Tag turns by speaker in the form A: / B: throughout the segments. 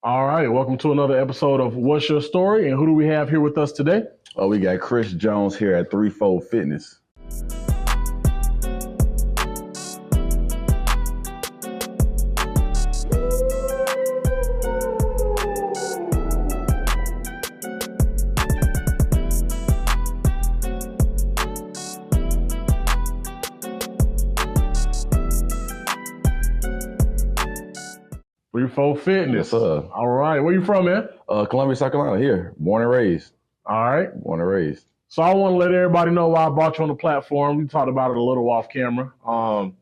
A: All right, welcome to another episode of What's Your Story, and who do we have here with us today?
B: Oh, we got Chris Jones here at Threefold Fitness.
A: Threefold Fitness.
B: Yes, sir.
A: All right, where you from, man?
B: Columbia, South Carolina, here. Born and raised.
A: All right.
B: Born and raised.
A: So I want to let everybody know why I brought you on the platform. We talked about it a little off camera. You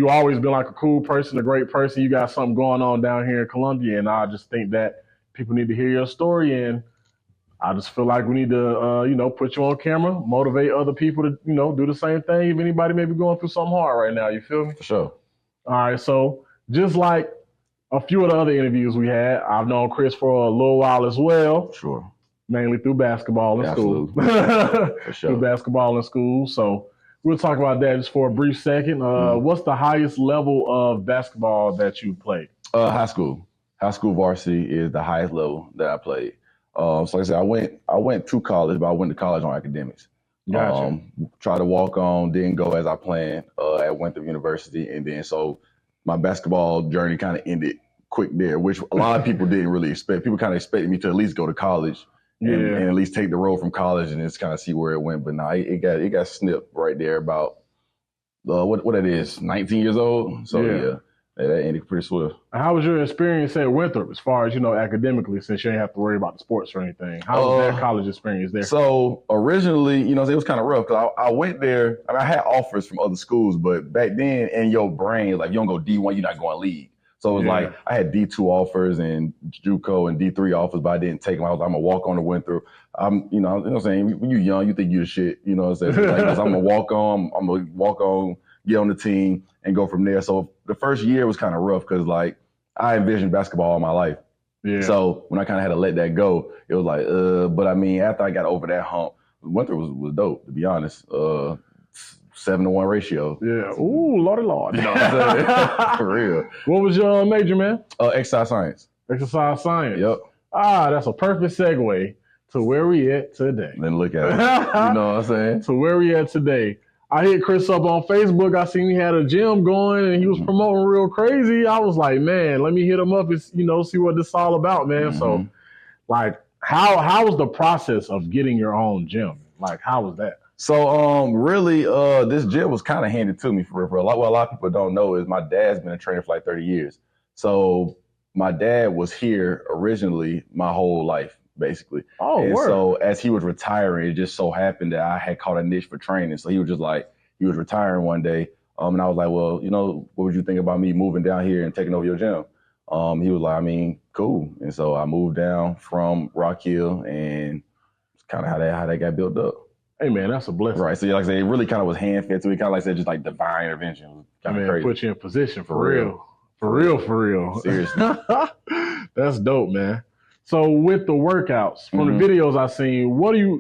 A: always been like a cool person, a great person. You got something going on down here in Columbia, and I just think that people need to hear your story. And I just feel like we need to, put you on camera, motivate other people to, do the same thing. If anybody may be going through something hard right now, you feel me?
B: For sure.
A: All right, so just like a few of the other interviews we had, I've known Chris for a little while as well.
B: Sure.
A: Mainly through basketball in school.
B: For sure.
A: Through basketball in school. So we'll talk about that just for a brief second. What's the highest level of basketball that you played?
B: High school. High school varsity is the highest level that I played. So like I said, I went to college, but I went to college on academics.
A: Gotcha.
B: Tried to walk on, didn't go as I planned at Winthrop University. And then so my basketball journey kind of ended quick there, which a lot of people didn't really expect. People kind of expected me to at least go to college and at least take the road from college and just kind of see where it went. But no, it got snipped right there about what it is, 19 years old. So yeah, that ended pretty swift.
A: How was your experience at Winthrop as far as, academically, since you didn't have to worry about the sports or anything? How was that college experience there?
B: So originally, it was kind of rough because I went there. I mean, I had offers from other schools, but back then in your brain, like you don't go D1, you're not going league. So it was like I had D2 offers and JUCO and D3 offers, but I didn't take them. I was like, I'm going to walk on to Winthrop. You know what I'm saying? When you're young, you think you're the shit. You know what I'm saying? Like, I'm going to walk on, get on the team and go from there. So the first year was kind of rough because like I envisioned basketball all my life. Yeah. So when I kind of had to let that go, it was like, but I mean, after I got over that hump, Winthrop was dope, to be honest. 7-to-1 ratio.
A: Yeah. Ooh, Lordy Lord.
B: You know what I'm saying? For real.
A: What was your major, man?
B: Exercise science.
A: Exercise science.
B: Yep.
A: That's a perfect segue to where we at today.
B: Then look at it. You know what I'm saying?
A: So where we at today. I hit Chris up on Facebook. I seen he had a gym going and he was promoting real crazy. I was like, man, let me hit him up and, see what this is all about, man. So like, how was the process of getting your own gym? Like, how was that?
B: So really, this gym was kind of handed to me for a lot. What a lot of people don't know is my dad's been a trainer for like 30 years. So my dad was here originally my whole life, basically.
A: Oh,
B: and
A: word.
B: So as he was retiring, it just so happened that I had caught a niche for training. So he was was retiring one day. And I was like, well, what would you think about me moving down here and taking over your gym? He was like, I mean, cool. And so I moved down from Rock Hill, and it's kind of how that got built up.
A: Hey, man, that's a blessing.
B: Right. So like I said, it really kind of was hand fed to me. Kind of like I said, just like divine intervention. It was kind of crazy.
A: Put you in position for real. For real.
B: Seriously.
A: That's dope, man. So with the workouts, from the videos I've seen,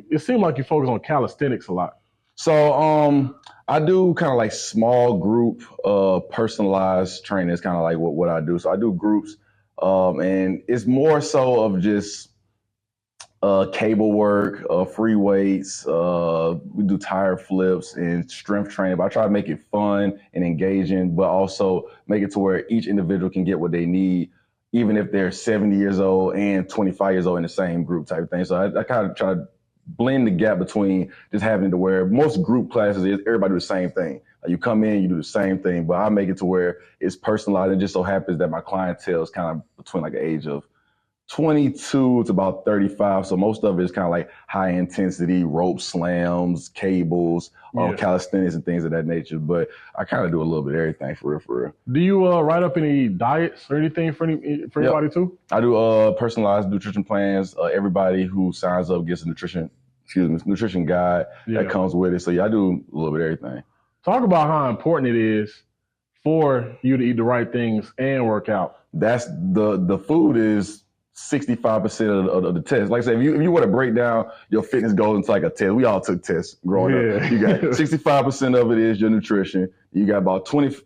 A: it seemed like you focus on calisthenics a lot.
B: So I do kind of like small group personalized training. It's kind of like what I do. So I do groups and it's more so of just cable work, free weights, we do tire flips and strength training, but I try to make it fun and engaging, but also make it to where each individual can get what they need, even if they're 70 years old and 25 years old in the same group type of thing. So I kind of try to blend the gap between just having to where most group classes is everybody do the same thing. Like you come in, you do the same thing, but I make it to where it's personalized. And just so happens that my clientele is kind of between like the age of 22 to about 35. So most of it is kind of like high intensity rope slams, cables, calisthenics and things of that nature. But I kind of do a little bit of everything for real.
A: Do you write up any diets or anything for anybody too?
B: I do personalized nutrition plans. Everybody who signs up gets a nutrition guide that comes with it. So I do a little bit of everything. Talk
A: about how important it is for you to eat the right things and work out.
B: That's the food is 65% of the test. Like I said, if you were to break down your fitness goals into like a test, we all took tests growing up. You got 65% of it is your nutrition. You got about 20%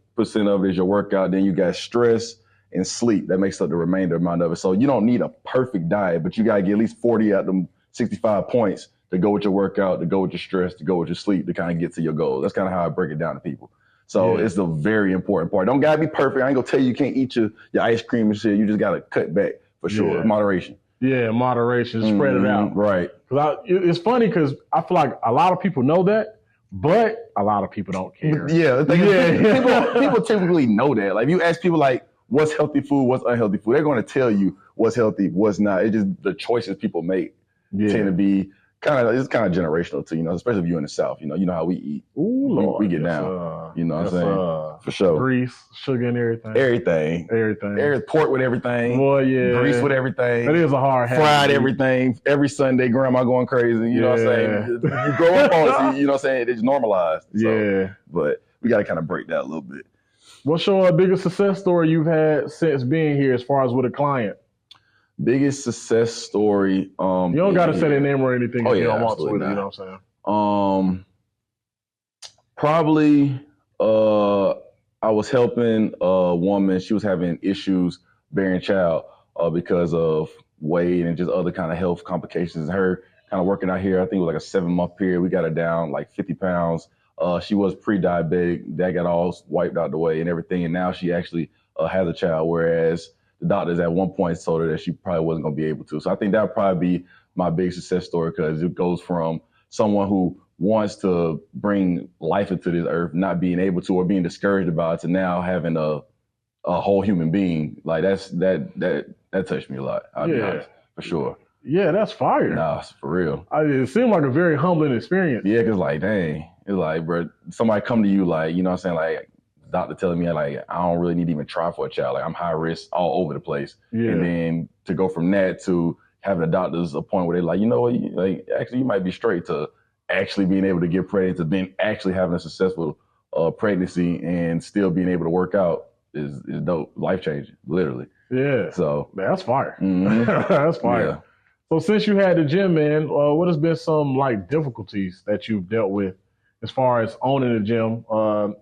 B: of it is your workout. Then you got stress and sleep. That makes up the remainder amount of it. So you don't need a perfect diet, but you got to get at least 40 out of them 65 points to go with your workout, to go with your stress, to go with your sleep, to kind of get to your goals. That's kind of how I break it down to people. So it's the very important part. Don't gotta be perfect. I ain't gonna tell you can't eat your ice cream and shit. You just gotta cut back for sure. Moderation.
A: Yeah, moderation. Spread it out.
B: Right.
A: It's funny because I feel like a lot of people know that, but a lot of people don't care.
B: People typically know that. Like, if you ask people like, what's healthy food, what's unhealthy food, they're going to tell you what's healthy, what's not. It's just the choices people make tend to be it's kind of generational too, especially if you're in the South, you know how we eat.
A: Ooh, Lord.
B: We get down, you know what I'm saying? For sure.
A: Grease, sugar and everything.
B: Everything. Pork with everything.
A: Boy, yeah.
B: Grease with everything.
A: That is a hard habit.
B: Fried everything. Every Sunday, grandma going crazy, you know what I'm saying? You grow up on it, you know what I'm saying? It's normalized. So, but we got to kind of break that a little bit.
A: What's your biggest success story you've had since being here as far as with a client? Biggest
B: success story.
A: You don't got to say their name or anything.
B: Oh, yeah,
A: you don't want to, you know what I'm saying?
B: Probably I was helping a woman. She was having issues bearing child because of weight and just other kind of health complications. Her kind of working out here, I think it was like a 7-month period. We got her down like 50 pounds. She was pre-diabetic. That got all wiped out the way and everything. And now she actually has a child, whereas the doctors at one point told her that she probably wasn't going to be able to. So I think that would probably be my big success story, because it goes from someone who wants to bring life into this earth, not being able to or being discouraged about it, to now having a whole human being. Like that touched me a lot. I'll be honest, for sure.
A: Yeah, that's fire.
B: Nah, for real.
A: It seemed like a very humbling experience.
B: Yeah, because like, dang, it's like, bro, somebody come to you like, you know what I'm saying, like, doctor telling me like I don't really need to even try for a child. Like, I'm high risk all over the place. Yeah. And then to go from that to having a doctor's appointment where they're like, you know what, like actually you might be straight, to actually being able to get pregnant, to then actually having a successful pregnancy and still being able to work out is dope, life changing, literally.
A: Yeah.
B: So
A: that's fire. That's fire. Yeah. So since you had the gym, man, what has been some like difficulties that you've dealt with as far as owning a gym?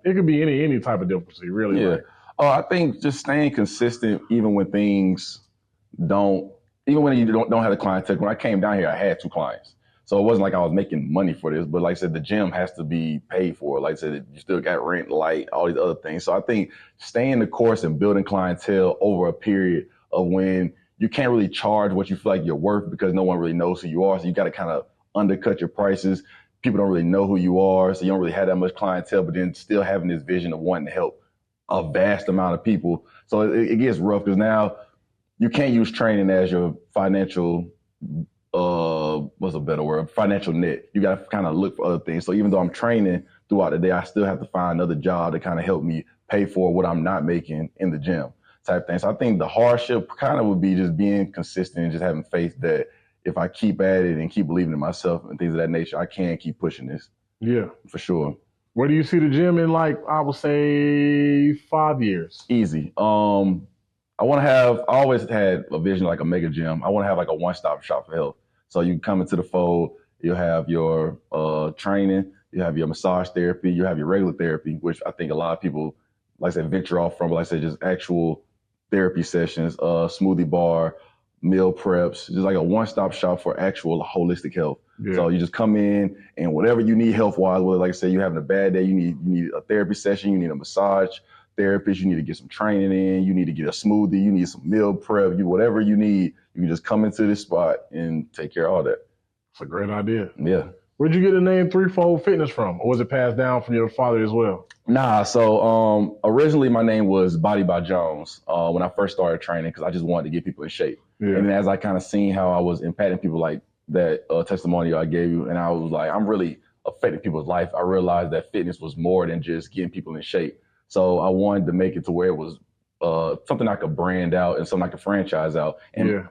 A: It could be any type of difficulty, really.
B: Yeah. I think just staying consistent, even when things even when you don't have the clientele. When I came down here, I had 2 clients. So it wasn't like I was making money for this, but like I said, the gym has to be paid for. Like I said, you still got rent, light, all these other things. So I think staying the course and building clientele over a period of when you can't really charge what you feel like you're worth, because no one really knows who you are. So you got to kind of undercut your prices. People don't really know who you are, so you don't really have that much clientele, but then still having this vision of wanting to help a vast amount of people. So it gets rough, because now you can't use training as your financial, what's a better word? Financial net. You got to kind of look for other things. So even though I'm training throughout the day, I still have to find another job to kind of help me pay for what I'm not making in the gym type thing. So I think the hardship kind of would be just being consistent and just having faith that if I keep at it and keep believing in myself and things of that nature, I can keep pushing this.
A: Yeah.
B: For sure.
A: Where do you see the gym in, like, I would say 5 years?
B: Easy. I always had a vision like a mega gym. I want to have like a one-stop shop for health. So you come into the fold, you'll have your training, you have your massage therapy, you have your regular therapy, which I think a lot of people, like I said, venture off from, but like I said, just actual therapy sessions, smoothie bar, meal preps, just like a one-stop shop for actual holistic health. Yeah. So you just come in and whatever you need health-wise, whether like I said, you're having a bad day, you need a therapy session, you need a massage therapist, you need to get some training in, you need to get a smoothie, you need some meal prep, whatever you need, you can just come into this spot and take care of all that.
A: It's a great idea.
B: Yeah.
A: Where'd you get the name Threefold Fitness from? Or was it passed down from your father as well?
B: Nah, so originally my name was Body by Jones when I first started training, because I just wanted to get people in shape. Yeah. And as I kind of seen how I was impacting people, like that testimonial I gave you, and I was like, I'm really affecting people's life, I realized that fitness was more than just getting people in shape. So I wanted to make it to where it was something I could brand out and something I could franchise out. And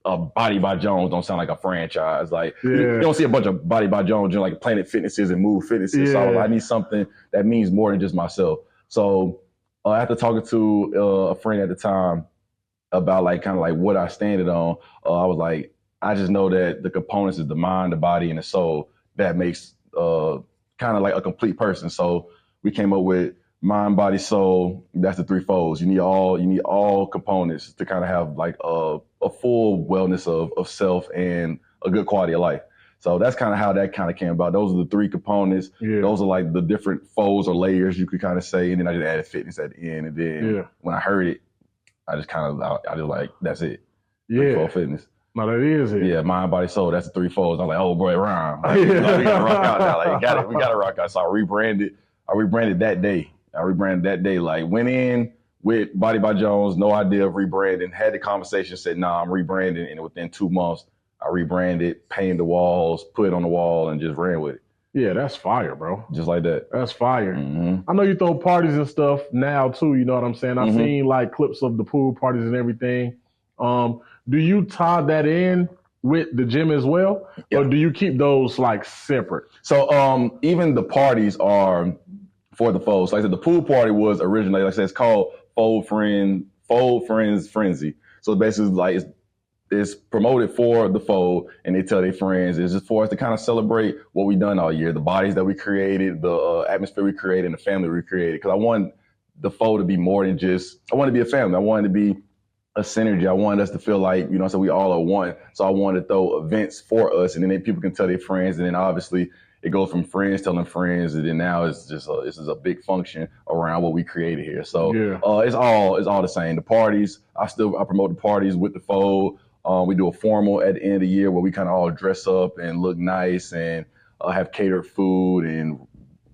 B: Body by Jones don't sound like a franchise. Like you don't see a bunch of Body by Jones doing like Planet Fitnesses and Move Fitnesses. Yeah. So I need something that means more than just myself. So after talking to a friend at the time about like kind of like what I standed on, I was like, I just know that the components is the mind, the body, and the soul that makes kind of like a complete person. So we came up with mind, body, soul. That's the three folds. You need all components to kind of have like a full wellness of self and a good quality of life. So that's kind of how that kind of came about. Those are the three components.
A: Yeah.
B: Those are like the different folds or layers you could kind of say. And then I just added fitness at the end. And then when I heard it, I just like, that's it.
A: Yeah.
B: Fitness.
A: No, that is it.
B: Yeah, mind, body, soul. That's the three folds. I'm like, oh boy, rhyme. Like, we gotta rock out now. Like, we gotta rock out. So I rebranded that day. Like, went in with Body by Jones, no idea of rebranding. Had the conversation, said, nah, I'm rebranding. And within 2 months, I rebranded, painted the walls, put it on the wall, and just ran with it.
A: Yeah, that's fire, bro.
B: Just like that.
A: That's fire.
B: Mm-hmm.
A: I know you throw parties and stuff now too. You know what I'm saying? I've seen like clips of the pool parties and everything. Do you tie that in with the gym as well, or do you keep those like separate? So
B: even the parties are for the folds. Like I said, the pool party was originally, like I said, it's called Fold Friends Frenzy. So basically, like it's promoted for the fold, and they tell their friends. It's just for us to kind of celebrate what we've done all year, the bodies that we created, the atmosphere we created, and the family we created. Because I want the fold to be more than just, I want to be a family. I wanted to be a synergy. I wanted us to feel like, so we all are one. So I wanted to throw events for us, and then people can tell their friends, and then obviously it goes from friends telling friends, and then now it's just this is a big function around what we created here. So it's all the same. The parties, I promote the parties with the fold. We do a formal at the end of the year where we kind of all dress up and look nice and have catered food and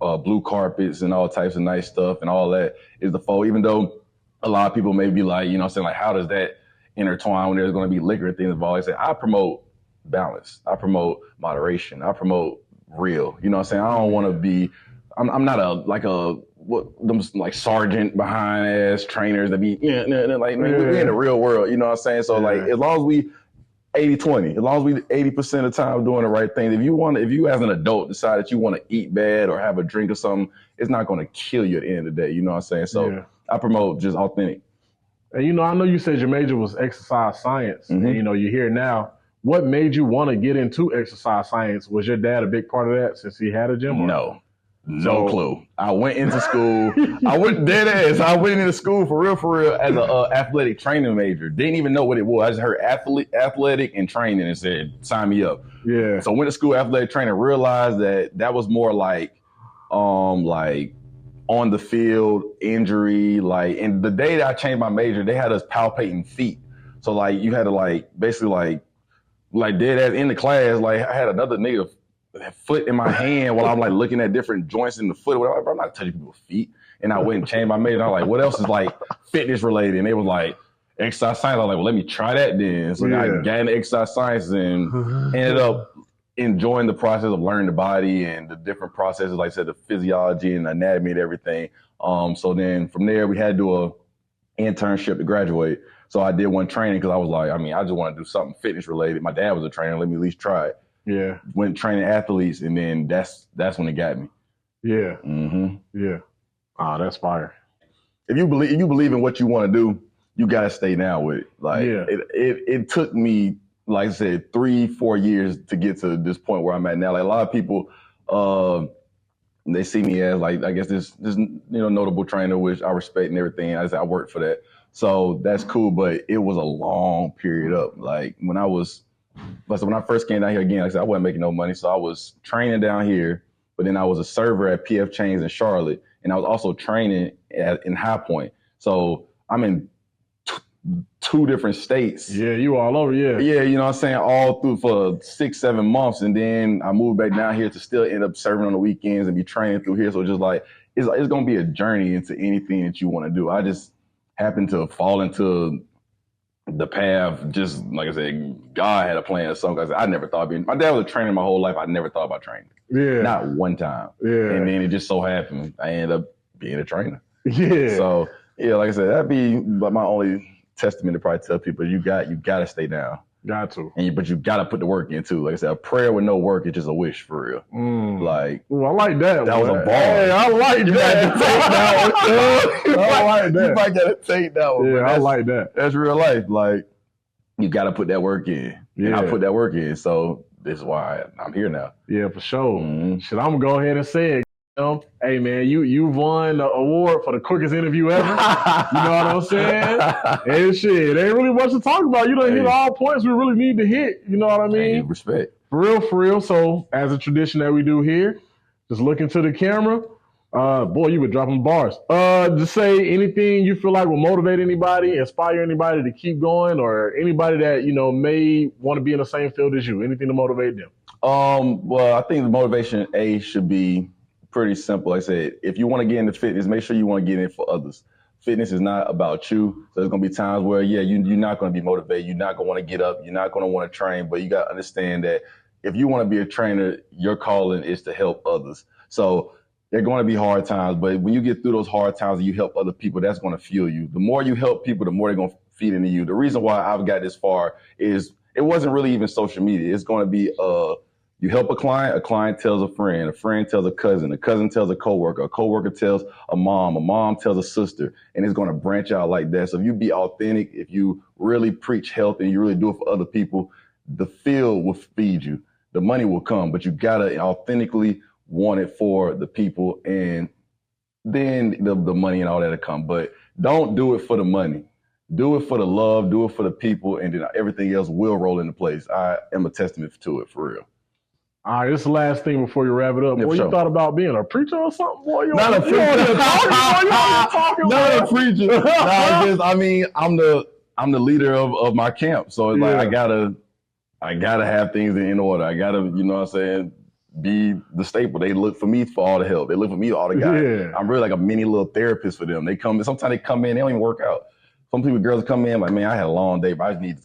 B: blue carpets and all types of nice stuff, and all that is the fold. Even though a lot of people may be like, saying like, how does that intertwine when there's going to be liquor and things involved? I say, I promote balance. I promote moderation. I promote real. You know what I'm saying? I don't want to be, I'm not like sergeant behind ass trainers that be, we're in the real world. You know what I'm saying? So like, as long as we 80-20, as long as we 80% of the time doing the right thing, if you as an adult decide that you want to eat bad or have a drink or something, it's not going to kill you at the end of the day. You know what I'm saying? So I promote just authentic.
A: And I know you said your major was exercise science, and you're here now. What made you want to get into exercise science? Was your dad a big part of that since he had a gym?
B: No clue. I went into school. I went dead ass. I went into school for real as an athletic training major. Didn't even know what it was. I just heard athletic and training and said, sign me up. Yeah. So I went to school athletic training, realized that was more like on the field injury. Like, and the day that I changed my major, they had us palpating feet. So like you had to basically dead ass in the class. Like I had another nigga foot in my hand while I'm like looking at different joints in the foot. Whatever. I'm not touching people's feet. And I went and changed my major. And I was like, what else is like fitness related? And they was like, exercise science. I was like, well, let me try that then. So I got into exercise science and ended up enjoying the process of learning the body and the different processes, like I said, the physiology and anatomy and everything. So then from there, we had to do an internship to graduate. So I did one training because I was like, I just want to do something fitness related. My dad was a trainer. Let me at least try it. Yeah. Went training athletes, and then that's when it got me. Yeah. Mm-hmm. Yeah.
A: Oh, that's fire.
B: If you believe in what you want to do, you gotta stay down with it. Like it took me, like I said, 3-4 years to get to this point where I'm at now. Like a lot of people, they see me as like, I guess this notable trainer, which I respect and everything. I worked for that. So that's cool, but it was a long period up. Like when I first came down here again, like I said, I wasn't making no money. So I was training down here, but then I was a server at PF Chang's in Charlotte. And I was also training in High Point. So I'm in 2 different states.
A: Yeah, you all over, yeah.
B: Yeah, you know what I'm saying? All through for 6-7 months. And then I moved back down here to still end up serving on the weekends and be training through here. So just like, it's going to be a journey into anything that you want to do. I just happened to fall into the path, just like I said, God had a plan or something. I never thought my dad was a trainer my whole life. I never thought about training. Yeah. Not one time. Yeah. And then it just so happened I ended up being a trainer. Yeah. So yeah, like I said, that'd be my only testament to probably tell people you got to stay down.
A: Got to.
B: But you got to put the work in too. Like I said, a prayer with no work is just a wish for real. Like,
A: ooh, I like that.
B: That was a bar.
A: Hey, I like that.
B: I like that. You might got to take that one.
A: Yeah, I like that.
B: That's real life. Like, you got to put that work in. Yeah. And I put that work in. So this is why I'm here now.
A: Yeah, for sure. Shit, I'm going to go ahead and say it. Hey man, you won the award for the quickest interview ever. You know what I'm saying? And shit, there ain't really much to talk about. You done hit all points we really need to hit. You know what I mean?
B: Hey, respect.
A: For real, for real. So as a tradition that we do here, just look into the camera. Boy, you were dropping bars. Just say anything you feel like will motivate anybody, inspire anybody to keep going, or anybody that may want to be in the same field as you. Anything to motivate them.
B: Well, I think the motivation should be pretty simple. Like I said, if you want to get into fitness, make sure you want to get in for others. Fitness is not about you. So there's going to be times where, you're not going to be motivated. You're not going to want to get up. You're not going to want to train. But you got to understand that if you want to be a trainer, your calling is to help others. So there are going to be hard times. But when you get through those hard times and you help other people, that's going to fuel you. The more you help people, the more they're going to feed into you. The reason why I've got this far is it wasn't really even social media. It's going to be you help a client tells a friend tells a cousin tells a coworker tells a mom tells a sister, and it's going to branch out like that. So if you be authentic, if you really preach health and you really do it for other people, the field will feed you. The money will come, but you got to authentically want it for the people, and then the money and all that will come. But don't do it for the money. Do it for the love, do it for the people, and then everything else will roll into place. I am a testament to it, for real.
A: All right, this is the last thing before you wrap it up.
B: Yeah,
A: boy,
B: sure.
A: you thought about being a preacher or something? Boy,
B: Not a preacher. Not a preacher. I'm the leader of my camp. So it's like I gotta have things in order. I gotta, be the staple. They look for me for all the help. They look for me all the guys.
A: Yeah.
B: I'm really like a mini little therapist for them. Sometimes they come in, they don't even work out. Some girls come in like, man, I had a long day, but I just need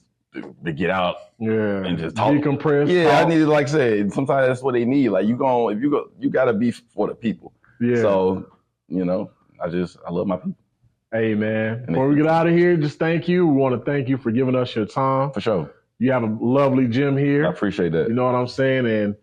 B: to get out and just talk.
A: Decompress.
B: Yeah,
A: talk.
B: I need to, like I said, sometimes that's what they need. Like you gotta be for the people.
A: Yeah.
B: So, I love my people.
A: Hey man, before we get out of here, just thank you. We want to thank you for giving us your time.
B: For sure.
A: You have a lovely gym here.
B: I appreciate that.
A: You know what I'm saying? And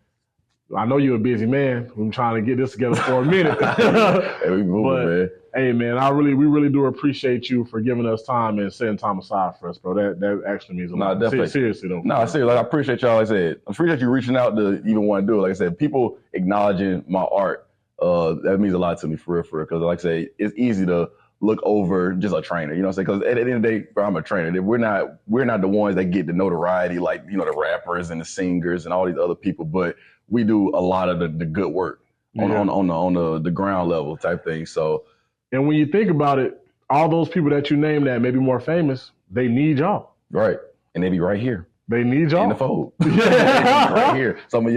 A: I know you're a busy man. I'm trying to get this together for a minute.
B: Hey, we moving, man.
A: Hey man, we really do appreciate you for giving us time and setting time aside for us, bro. That actually means a lot.
B: Definitely.
A: Seriously though.
B: No, seriously. Like, I appreciate y'all. Like I said, I appreciate you reaching out to even want to do it. Like I said, people acknowledging my art. That means a lot to me, for real. Because like I say, it's easy to look over just a trainer. You know what I'm saying? Because at the end of the day, bro, I'm a trainer. We're not the ones that get the notoriety like the rappers and the singers and all these other people, but we do a lot of the good work on the ground level type thing. So.
A: And when you think about it, all those people that you named that may be more famous, they need y'all.
B: Right. And they be right here.
A: They need y'all.
B: In the fold. Right here. Some of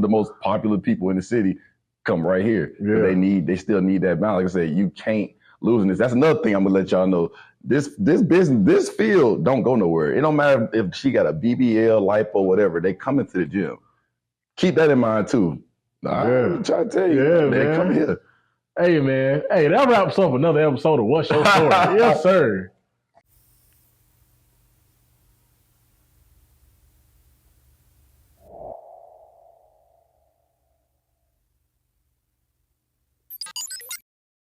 B: the most popular people in the city come right here. Yeah. They still need that balance. Like I said, you can't lose in this. That's another thing I'm gonna let y'all know. This business, this field don't go nowhere. It don't matter if she got a BBL, lipo, whatever, they come into the gym. Keep that in mind too. I'm trying to tell you, they come here.
A: Hey, man. Hey, that wraps up another episode of What's Your Story? Yes, sir.